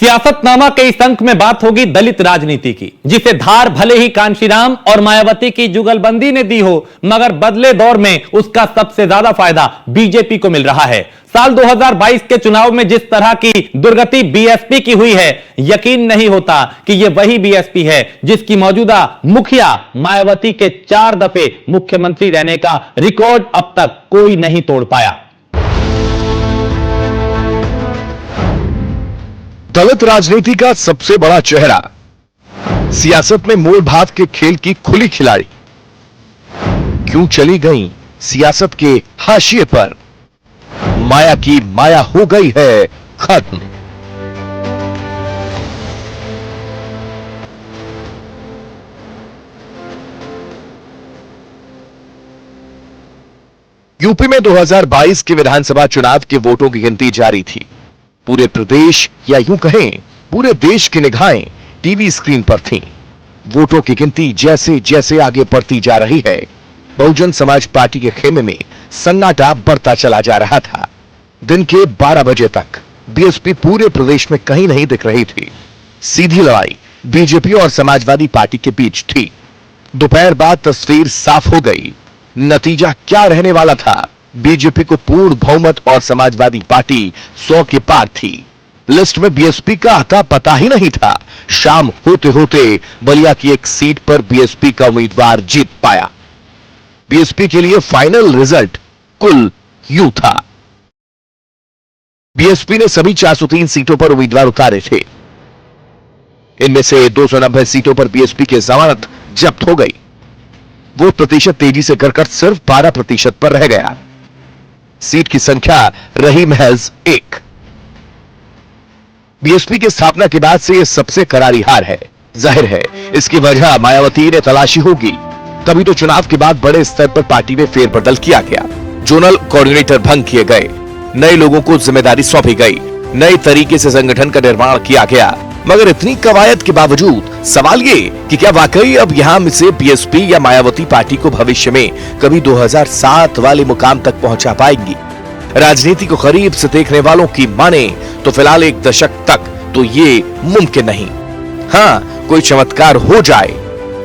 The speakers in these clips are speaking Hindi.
सियासतनामा के इस अंक में बात होगी दलित राजनीति की, जिसे धार भले ही कांशीराम और मायावती की जुगलबंदी ने दी हो, मगर बदले दौर में उसका सबसे ज्यादा फायदा बीजेपी को मिल रहा है। साल 2022 के चुनाव में जिस तरह की दुर्गति बीएसपी की हुई है, यकीन नहीं होता कि यह वही बीएसपी है जिसकी मौजूदा मुखिया मायावती के 4 दफे मुख्यमंत्री रहने का रिकॉर्ड अब तक कोई नहीं तोड़ पाया। दलित राजनीति का सबसे बड़ा चेहरा, सियासत में मोल भाव के खेल की खुली खिलाड़ी, क्यों चली गई सियासत के हाशिए पर? माया की माया हो गई है खत्म। यूपी में 2022 के विधानसभा चुनाव के वोटों की गिनती जारी थी। पूरे प्रदेश या यूं कहें पूरे देश की निगाहें टीवी स्क्रीन पर थीं। वोटों की गिनती जैसे जैसे आगे बढ़ती जा रही है, बहुजन समाज पार्टी के खेमे में सन्नाटा बढ़ता चला जा रहा था। दिन के 12 बजे तक बीएसपी पूरे प्रदेश में कहीं नहीं दिख रही थी। सीधी लड़ाई बीजेपी और समाजवादी पार्टी के बीच थी। दोपहर बाद तस्वीर साफ हो गई। नतीजा क्या रहने वाला था? बीजेपी को पूर्ण बहुमत और समाजवादी पार्टी 100 के पार थी। लिस्ट में बीएसपी का आता पता ही नहीं था। शाम होते होते बलिया की एक सीट पर बीएसपी का उम्मीदवार जीत पाया। बीएसपी के लिए फाइनल रिजल्ट कुल यूं था। बीएसपी ने सभी 403 सीटों पर उम्मीदवार उतारे थे। इनमें से 290 सीटों पर बीएसपी की जमानत जब्त हो गई। वोट प्रतिशत तेजी से घटकर सिर्फ 12% पर रह गया। सीट की संख्या रही महज 1। बीएसपी की स्थापना के बाद से यह सबसे करारी हार है। जाहिर है इसकी वजह मायावती ने तलाशी होगी। तभी तो चुनाव के बाद बड़े स्तर पर पार्टी में फेरबदल किया गया। जोनल कोऑर्डिनेटर भंग किए गए, नए लोगों को जिम्मेदारी सौंपी गई, नए तरीके से संगठन का निर्माण किया गया। मगर इतनी कवायद के बावजूद सवाल ये कि क्या वाकई अब यहां से बीएसपी या मायावती पार्टी को भविष्य में कभी 2007 वाले मुकाम तक पहुंचा पाएंगी? राजनीति को करीब से देखने वालों की माने तो फिलहाल 1 दशक तक तो ये मुमकिन नहीं। हाँ, कोई चमत्कार हो जाए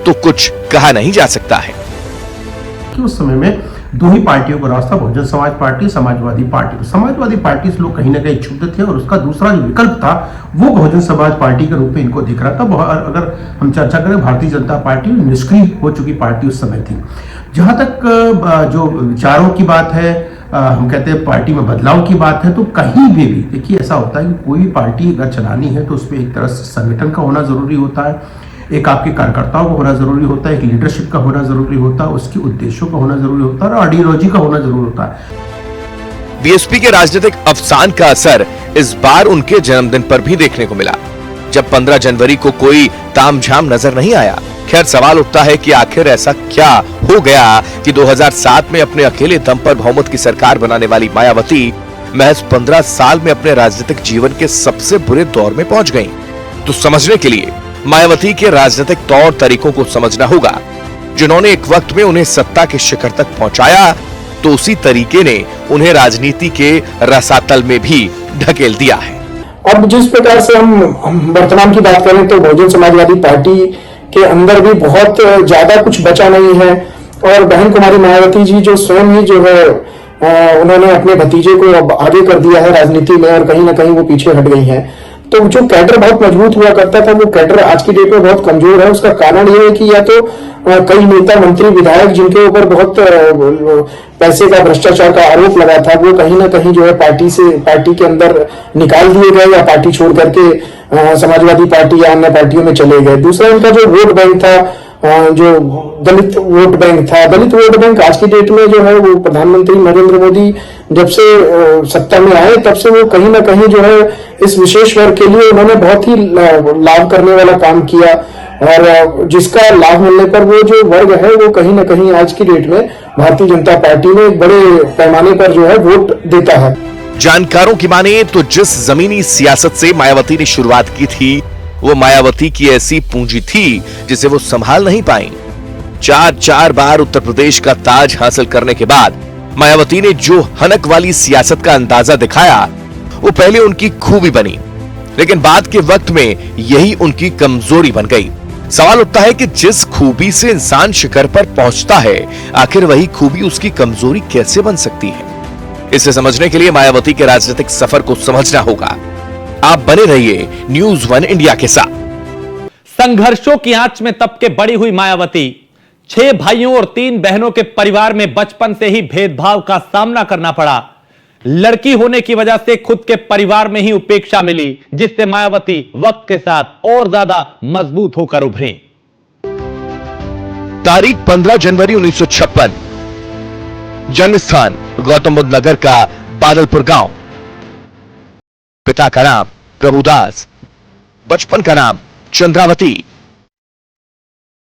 तो कुछ कहा नहीं जा सकता है। उस समय में 2 ही पार्टियों का रास्ता, Bahujan Samaj party, Samajwadi party. Samajwadi party से लोग कहीं ना कहीं क्षुब्ध थे और उसका दूसरा जो विकल्प था वो बहुजन समाज पार्टी के रूप में इनको दिख रहा था। अगर हम चर्चा करें, भारतीय जनता पार्टी निष्क्रिय हो चुकी पार्टी उस समय थी। जहां तक जो विचारों की बात है, हम कहते हैं पार्टी में बदलाव की बात है, तो कहीं भी देखिए ऐसा होता है कि कोई भी पार्टी अगर चलानी है तो उसमें एक तरह से संगठन का होना जरूरी होता है, एक आपके कार्यकर्ताओं का होना जरूरी होता है, एक लीडरशिप का होना जरूरी होता है, उसके उद्देश्यों का होना जरूरी होता है और आइडियोलॉजी का होना जरूरी होता है। बीएसपी के राजनीतिक अफसान का असर इस बार उनके जन्मदिन पर भी देखने को मिला, जब 15 जनवरी को कोई तामझाम नजर नहीं आया। खैर, सवाल उठता है कि आखिर ऐसा क्या हो गया कि 2007 में अपने अकेले दम पर बहुमत की सरकार बनाने वाली मायावती महज 15 साल में अपने राजनीतिक जीवन के सबसे बुरे दौर में पहुंच गईं। तो समझने के लिए मायावती के राजनीतिक तौर तरीकों को समझना होगा, जिन्होंने एक वक्त में उन्हें सत्ता के शिखर तक पहुंचाया, तो उसी तरीके ने उन्हें राजनीति के रसातल में भी ढकेल दिया है। अब जिस प्रकार से हम वर्तमान की बात करें तो बहुजन समाजवादी पार्टी के अंदर भी बहुत ज्यादा कुछ बचा नहीं है और बहन कुमारी मायावती जी जो स्वयं ही जो है उन्होंने अपने भतीजे को अब आगे कर दिया है राजनीति में और कहीं ना कहीं वो पीछे हट गई हैं। तो जो कैडर बहुत मजबूत हुआ करता था वो कैडर आज की डेट में बहुत कमजोर है। उसका कारण ये है कि या तो कई नेता मंत्री विधायक जिनके ऊपर बहुत पैसे का भ्रष्टाचार का आरोप लगा था वो कहीं ना कहीं जो है पार्टी के अंदर निकाल दिए गए या पार्टी छोड़ करके समाजवादी पार्टी या अन्य पार्टियों में चले गए। दूसरा उनका जो वोट बैंक था, जो दलित वोट बैंक आज की डेट में जो है वो प्रधानमंत्री नरेंद्र मोदी जब से सत्ता में आए तब से वो कहीं ना कहीं जो है इस विशेष वर्ग के लिए उन्होंने बहुत ही लाभ करने वाला काम किया और जिसका लाभ मिलने पर वो जो वर्ग है वो कहीं ना कहीं आज की डेट में भारतीय जनता पार्टी में बड़े पैमाने पर जो है वोट देता है। जानकारों की माने तो जिस जमीनी सियासत से मायावती ने शुरुआत की थी वो मायावती की ऐसी पूंजी थी जिसे वो संभाल नहीं पाई। 4 बार उत्तर प्रदेश का ताज हासिल करने के बाद मायावती ने जो हनक वाली सियासत का अंदाजा दिखाया वो पहले उनकी खूबी बनी, लेकिन बाद के वक्त में यही उनकी कमजोरी बन गई। सवाल उठता है कि जिस खूबी से इंसान शिखर पर पहुंचता है, आखिर वही खूबी उसकी कमजोरी कैसे बन सकती है? इसे समझने के लिए मायावती के राजनीतिक सफर को समझना होगा। आप बने रहिए न्यूज़ 1 इंडिया के साथ। संघर्षों की आंच में तप के बड़ी हुई मायावती 6 भाइयों और 3 बहनों के परिवार में बचपन से ही भेदभाव का सामना करना पड़ा। लड़की होने की वजह से खुद के परिवार में ही उपेक्षा मिली, जिससे मायावती वक्त के साथ और ज्यादा मजबूत होकर उभरी। तारीख 15 जनवरी 1956, जन्म स्थान गौतम बुद्ध नगर का बादलपुर गांव। पिता का नाम प्रभुदास, बचपन का नाम चंद्रावती,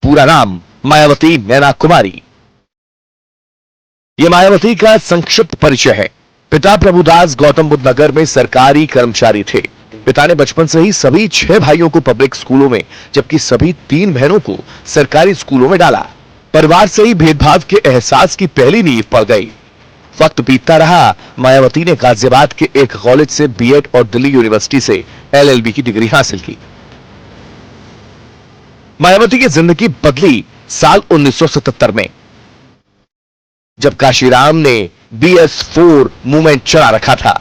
पूरा नाम मायावती नैना कुमारी। यह मायावती का संक्षिप्त परिचय है। पिता प्रभुदास गौतम बुद्ध नगर में सरकारी कर्मचारी थे। पिता ने बचपन से ही सभी 6 भाइयों को पब्लिक स्कूलों में, जबकि सभी 3 बहनों को सरकारी स्कूलों में डाला। परिवार से ही भेदभाव के एहसास की पहली नींव पड़ गई। वक्त बीतता रहा, मायावती ने गाजियाबाद के एक कॉलेज से बीएड और दिल्ली यूनिवर्सिटी से एलएलबी की डिग्री हासिल की। मायावती की जिंदगी बदली साल 1977 में, जब काशीराम ने BS4 मूवमेंट चला रखा था।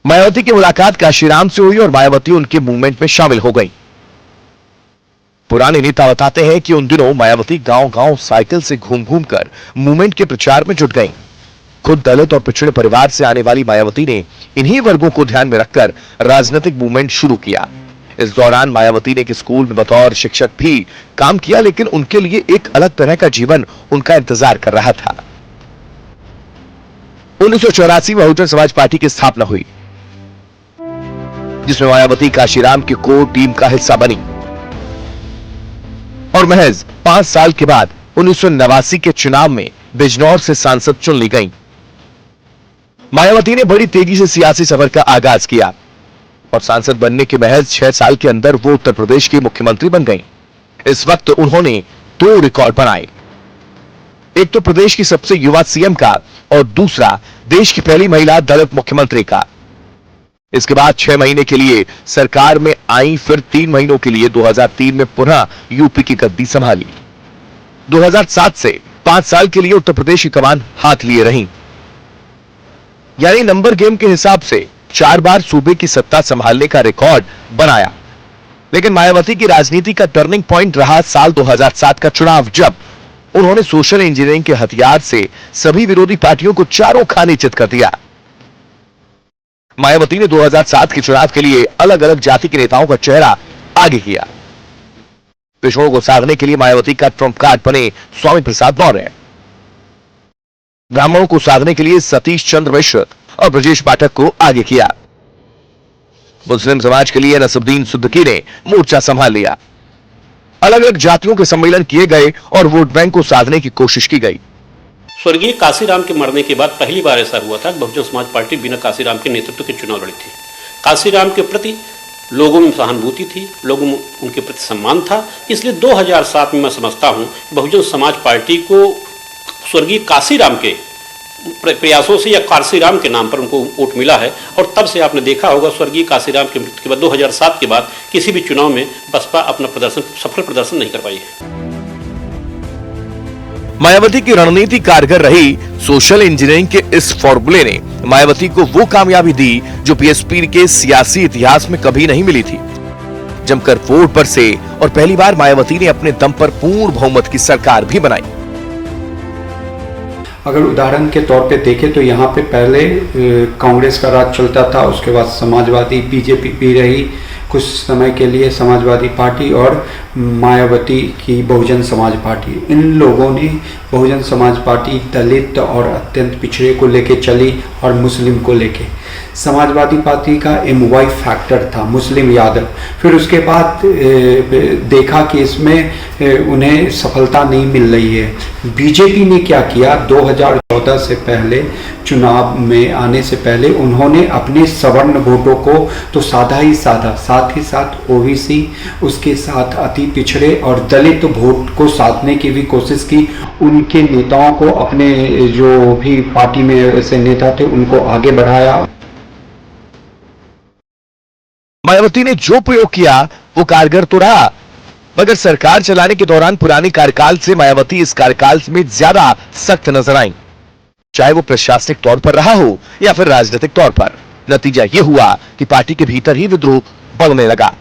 मायावती की मुलाकात काशीराम से हुई और मायावती उनके मूवमेंट में शामिल हो गई। पुराने नेता बताते हैं कि उन दिनों मायावती गांव-गांव साइकिल से घूम-घूम कर मूवमेंट के प्रचार में जुट गईं। खुद दलित और पिछड़े परिवार से आने वाली मायावती ने इन्हीं वर्गों को ध्यान में रखकर राजनीतिक मूवमेंट शुरू किया। इस दौरान मायावती ने एक स्कूल में बतौर शिक्षक भी काम किया, लेकिन उनके लिए एक अलग तरह का जीवन उनका इंतजार कर रहा था। 1984 में बहुजन समाज पार्टी की स्थापना हुई, जिसमें मायावती काशीराम की कोर टीम का हिस्सा बनी और महज 5 साल के बाद 1989 के चुनाव में बिजनौर से सांसद चुन ली गईं। मायावती ने बड़ी तेजी से सियासी सफर का आगाज किया और सांसद बनने के महज 6 साल के अंदर वो उत्तर प्रदेश की मुख्यमंत्री बन गईं। इस वक्त उन्होंने 2 रिकॉर्ड बनाए, एक तो प्रदेश की सबसे युवा सीएम का और दूसरा देश की पहली महिला दलित मुख्यमंत्री का। इसके बाद 6 महीने के लिए सरकार में आई, फिर 3 महीनों के लिए 2003 में पुनः यूपी की गद्दी संभाली। 2007 से 5 साल के लिए उत्तर प्रदेश की कमान हाथ लिए रहीं। यानी नंबर गेम के हिसाब से 4 बार सूबे की सत्ता संभालने का रिकॉर्ड बनाया। लेकिन मायावती की राजनीति का टर्निंग पॉइंट रहा साल 2007 का चुनाव, जब उन्होंने सोशल इंजीनियरिंग के हथियार से सभी विरोधी पार्टियों को चारों खाने चित कर दिया। मायावती ने 2007 के चुनाव के लिए अलग अलग जाति के नेताओं का चेहरा आगे किया। पिछड़ों को साधने के लिए मायावती का ट्रम्प कार्ड बने स्वामी प्रसाद मौर्य, ब्राह्मणों को साधने के लिए सतीश चंद्र मिश्र और ब्रजेश पाठक को आगे किया। मुस्लिम समाज के लिए नसरुद्दीन सिद्दीकी ने मोर्चा संभाल लिया। अलग अलग जातियों के सम्मेलन किए गए और वोट बैंक को साधने की कोशिश की गई। स्वर्गीय काशीराम के मरने के बाद पहली बार ऐसा हुआ था कि बहुजन समाज पार्टी बिना काशीराम के नेतृत्व के चुनाव लड़ी थी। काशीराम के प्रति लोगों में सहानुभूति थी, लोगों में उनके प्रति सम्मान था। इसलिए 2007 में मैं समझता हूं बहुजन समाज पार्टी को स्वर्गीय काशीराम के प्रयासों से या काशीराम के नाम पर उनको वोट मिला है। और तब से आपने देखा होगा स्वर्गीय काशीराम के मृत्यु के बाद 2007 के बाद किसी भी चुनाव में बसपा अपना सफल प्रदर्शन नहीं कर पाई है। मायावती की रणनीति कारगर रही। सोशल इंजीनियरिंग के इस फॉर्मूले ने मायावती को वो कामयाबी दी जो बीएसपी के सियासी इतिहास में कभी नहीं मिली थी। जमकर वोट पर से और पहली बार मायावती ने अपने दम पर पूर्ण बहुमत की सरकार भी बनाई। अगर उदाहरण के तौर पे देखें तो यहाँ पे पहले कांग्रेस का राज चलता था, उसके बाद समाजवादी बीजेपी भी रही कुछ समय के लिए, समाजवादी पार्टी और मायावती की बहुजन समाज पार्टी। इन लोगों ने बहुजन समाज पार्टी दलित और अत्यंत पिछड़े को लेके चली और मुस्लिम को लेके। समाजवादी पार्टी का MY फैक्टर था मुस्लिम यादव। फिर उसके बाद देखा कि इसमें उन्हें सफलता नहीं मिल रही है। बीजेपी ने क्या किया, 2014 से पहले चुनाव में आने से पहले उन्होंने अपने सवर्ण वोटों को तो साधा ही साधा, साथ ही साथ OBC, उसके साथ अति पिछड़े और दलित वोट को साधने की भी कोशिश की। उनके नेताओं को, अपने जो भी पार्टी में ऐसे नेता थे उनको आगे बढ़ाया। मायावती ने जो प्रयोग किया वो कारगर तो रहा, मगर सरकार चलाने के दौरान पुरानी कार्यकाल से मायावती इस कार्यकाल में ज्यादा सख्त नजर आई, चाहे वो प्रशासनिक तौर पर रहा हो या फिर राजनीतिक तौर पर। नतीजा यह हुआ कि पार्टी के भीतर ही विद्रोह बढ़ने लगा।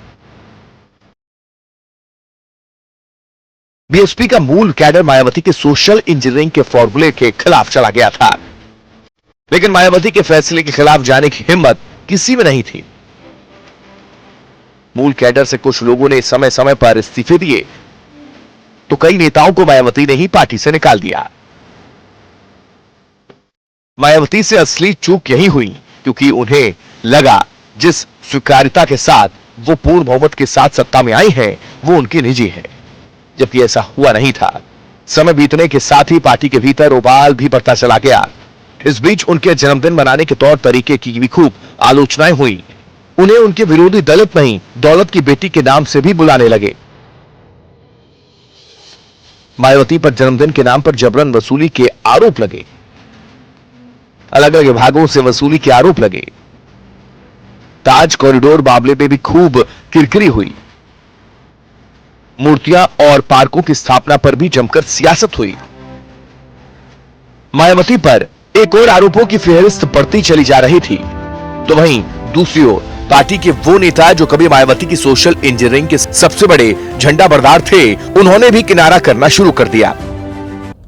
बीएसपी का मूल कैडर मायावती के सोशल इंजीनियरिंग के फॉर्मूले के खिलाफ चला गया था, लेकिन मायावती के फैसले के खिलाफ जाने की हिम्मत किसी में नहीं थी। मूल कैडर से कुछ लोगों ने समय समय पर इस्तीफे दिए, तो कई नेताओं को मायावती ने ही पार्टी से निकाल दिया। मायावती से असली चूक यही हुई क्योंकि उन्हें लगा जिस स्वीकार्यता के साथ वो पूर्ण बहुमत के साथ सत्ता में आई हैं, वो उनकी निजी है, जबकि ऐसा हुआ नहीं था। समय बीतने के साथ ही पार्टी के भीतर उबाल भी बढ़ता चला गया। इस बीच उनके जन्मदिन मनाने के तौर तरीके की भी खूब आलोचनाएं हुई। उन्हें उनके विरोधी दलित नहीं, दौलत की बेटी के नाम से भी बुलाने लगे। मायावती पर जन्मदिन के नाम पर जबरन वसूली के आरोप लगे, अलग अलग विभागों से वसूली के आरोप लगे। ताज कॉरिडोर मामले में भी खूब किरकिरी हुई। मूर्तियां और पार्कों की स्थापना पर भी जमकर सियासत हुई। मायावती पर एक और आरोपों की फेहरिस्त बढ़ती चली जा रही थी, तो वहीं दूसरी ओर पार्टी के वो नेता जो कभी मायावती की सोशल इंजीनियरिंग के सबसे बड़े झंडा बरदार थे, उन्होंने भी किनारा करना शुरू कर दिया।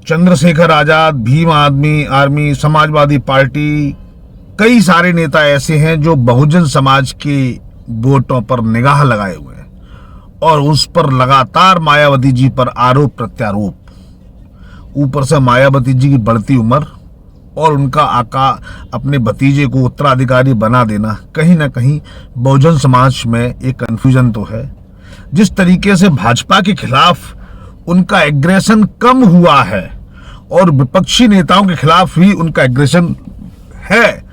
चंद्रशेखर आजाद, भीम आर्मी, समाजवादी पार्टी, कई सारे नेता ऐसे हैं जो बहुजन समाज के वोटों पर निगाह लगाए हुए हैं और उस पर लगातार मायावती जी पर आरोप प्रत्यारोप। ऊपर से मायावती जी की बढ़ती उम्र और उनका अपने भतीजे को उत्तराधिकारी बना देना, कहीं ना कहीं बहुजन समाज में एक कंफ्यूजन तो है। जिस तरीके से भाजपा के खिलाफ उनका एग्रेशन कम हुआ है और विपक्षी नेताओं के खिलाफ भी उनका एग्रेशन है,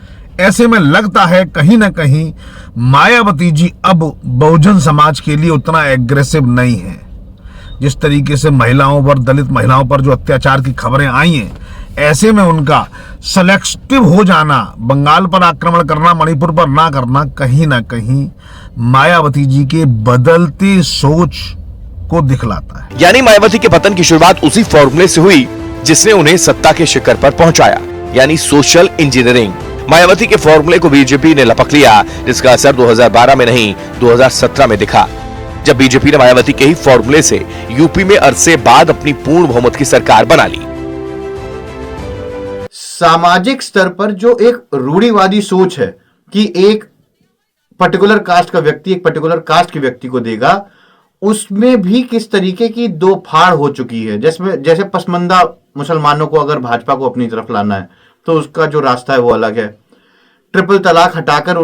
ऐसे में लगता है कहीं ना कहीं मायावती जी अब बहुजन समाज के लिए उतना एग्रेसिव नहीं है। जिस तरीके से महिलाओं पर, दलित महिलाओं पर जो अत्याचार की खबरें आई हैं, ऐसे में उनका सेलेक्टिव हो जाना, बंगाल पर आक्रमण करना, मणिपुर पर ना करना, कहीं ना कहीं मायावती जी के बदलते सोच को दिखलाता है। यानी मायावती के पतन की शुरुआत उसी फॉर्मूले से हुई जिसने उन्हें सत्ता के शिखर पर पहुंचाया, यानी सोशल इंजीनियरिंग। मायावती के फॉर्मूले को बीजेपी ने लपक लिया, जिसका असर 2012 में नहीं 2017 में दिखा, जब बीजेपी ने मायावती के ही फॉर्मूले से यूपी में अरसे बाद अपनी पूर्ण बहुमत की सरकार बना ली। सामाजिक स्तर पर जो एक रूढ़िवादी सोच है कि एक पर्टिकुलर कास्ट का व्यक्ति एक पर्टिकुलर कास्ट के व्यक्ति को देगा, उसमें भी किस तरीके की दो फाड़ हो चुकी है। जैसे पसमंदा मुसलमानों को अगर भाजपा को अपनी तरफ लाना है तो उसका जो रास्ता है वो अलग है। ट्रिपल तलाक हटाकर